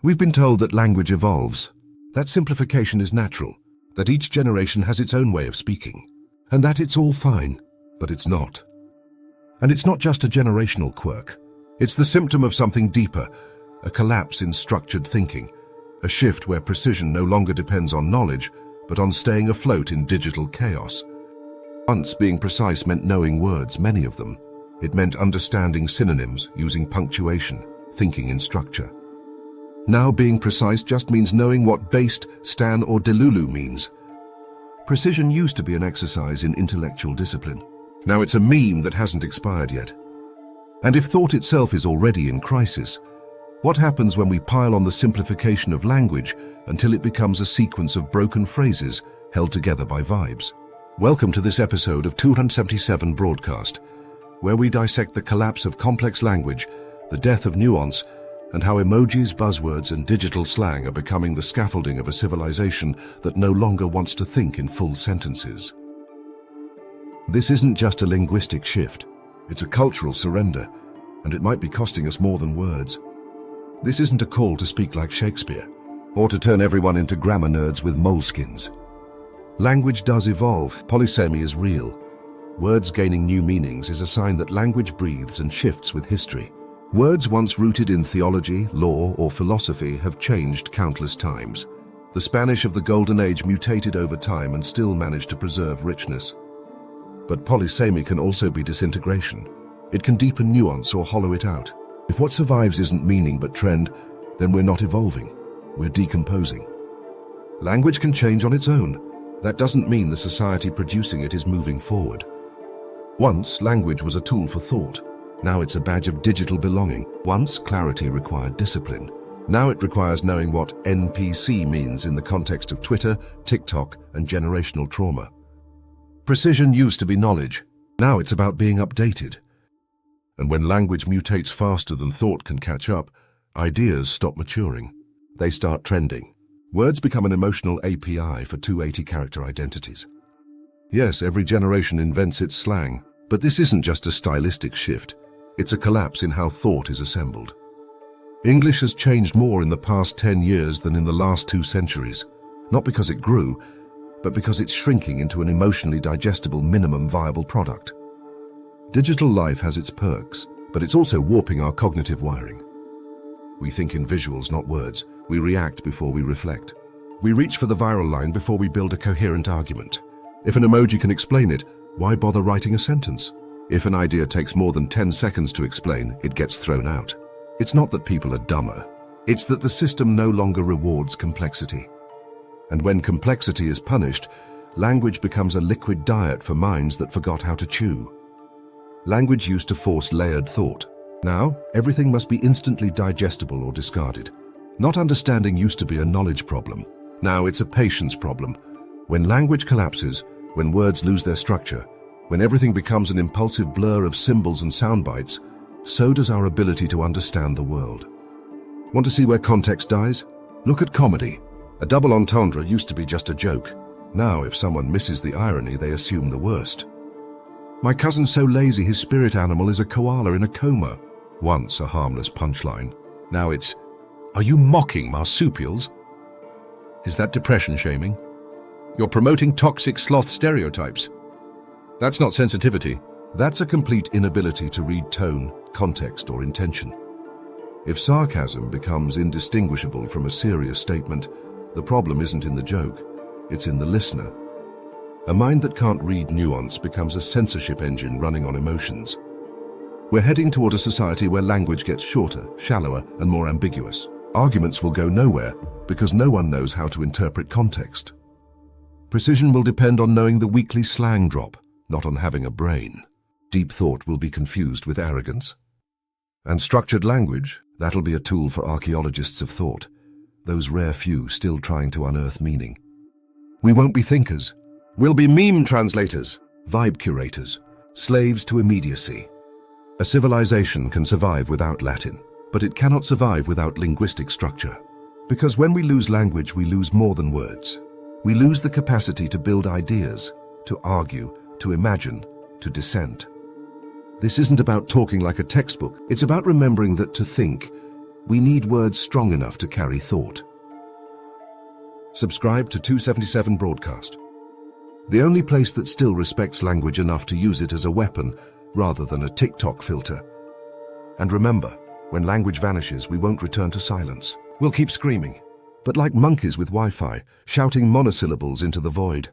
We've been told that language evolves, that simplification is natural, that each generation has its own way of speaking, and that it's all fine, but it's not. And it's not just a generational quirk. It's the symptom of something deeper, a collapse in structured thinking, a shift where precision no longer depends on knowledge, but on staying afloat in digital chaos. Once being precise meant knowing words, many of them. It meant understanding synonyms, using punctuation, thinking in structure. Now being precise just means knowing what based, stan or delulu means. Precision used to be an exercise in intellectual discipline. Now it's a meme that hasn't expired yet. And if thought itself is already in crisis, what happens when we pile on the simplification of language until it becomes a sequence of broken phrases held together by vibes? Welcome to this episode of 277 Broadcast, where we dissect the collapse of complex language, the death of nuance, and how emojis, buzzwords, and digital slang are becoming the scaffolding of a civilization that no longer wants to think in full sentences. This isn't just a linguistic shift, it's a cultural surrender, and it might be costing us more than words. This isn't a call to speak like Shakespeare, or to turn everyone into grammar nerds with moleskins. Language does evolve, polysemy is real. Words gaining new meanings is a sign that language breathes and shifts with history. Words once rooted in theology, law, or philosophy have changed countless times. The Spanish of the Golden Age mutated over time and still managed to preserve richness. But polysemy can also be disintegration. It can deepen nuance or hollow it out. If what survives isn't meaning but trend, then we're not evolving, we're decomposing. Language can change on its own. That doesn't mean the society producing it is moving forward. Once, language was a tool for thought. Now it's a badge of digital belonging. Once, clarity required discipline. Now it requires knowing what NPC means in the context of Twitter, TikTok, and generational trauma. Precision used to be knowledge. Now it's about being updated. And when language mutates faster than thought can catch up, ideas stop maturing. They start trending. Words become an emotional API for 280-character identities. Yes, every generation invents its slang, but this isn't just a stylistic shift. It's a collapse in how thought is assembled. English has changed more in the past 10 years than in the last 2 centuries, not because it grew, but because it's shrinking into an emotionally digestible minimum viable product. Digital life has its perks, but it's also warping our cognitive wiring. We think in visuals, not words. We react before we reflect. We reach for the viral line before we build a coherent argument. If an emoji can explain it, why bother writing a sentence? If an idea takes more than 10 seconds to explain, it gets thrown out. It's not that people are dumber. It's that the system no longer rewards complexity. And when complexity is punished, language becomes a liquid diet for minds that forgot how to chew. Language used to force layered thought. Now, everything must be instantly digestible or discarded. Not understanding used to be a knowledge problem. Now it's a patience problem. When language collapses, when words lose their structure, when everything becomes an impulsive blur of symbols and sound bites, so does our ability to understand the world. Want to see where context dies? Look at comedy. A double entendre used to be just a joke. Now, if someone misses the irony, they assume the worst. My cousin's so lazy his spirit animal is a koala in a coma. Once a harmless punchline. Now it's, are you mocking marsupials? Is that depression shaming? You're promoting toxic sloth stereotypes. That's not sensitivity. That's a complete inability to read tone, context, or intention. If sarcasm becomes indistinguishable from a serious statement, the problem isn't in the joke, it's in the listener. A mind that can't read nuance becomes a censorship engine running on emotions. We're heading toward a society where language gets shorter, shallower, and more ambiguous. Arguments will go nowhere because no one knows how to interpret context. Precision will depend on knowing the weekly slang drop, not on having a brain. Deep thought will be confused with arrogance. And structured language, that'll be a tool for archaeologists of thought, those rare few still trying to unearth meaning. We won't be thinkers. We'll be meme translators, vibe curators, slaves to immediacy. A civilization can survive without Latin, but it cannot survive without linguistic structure. Because when we lose language, we lose more than words. We lose the capacity to build ideas, to argue, to imagine, to dissent. This isn't about talking like a textbook. It's about remembering that to think, We need words strong enough to carry thought. Subscribe to 277 Broadcast, the only place that still respects language enough to use it as a weapon rather than a TikTok filter. And remember, when language vanishes, we won't return to silence. We'll keep screaming, but like monkeys with Wi-Fi, shouting monosyllables into the void.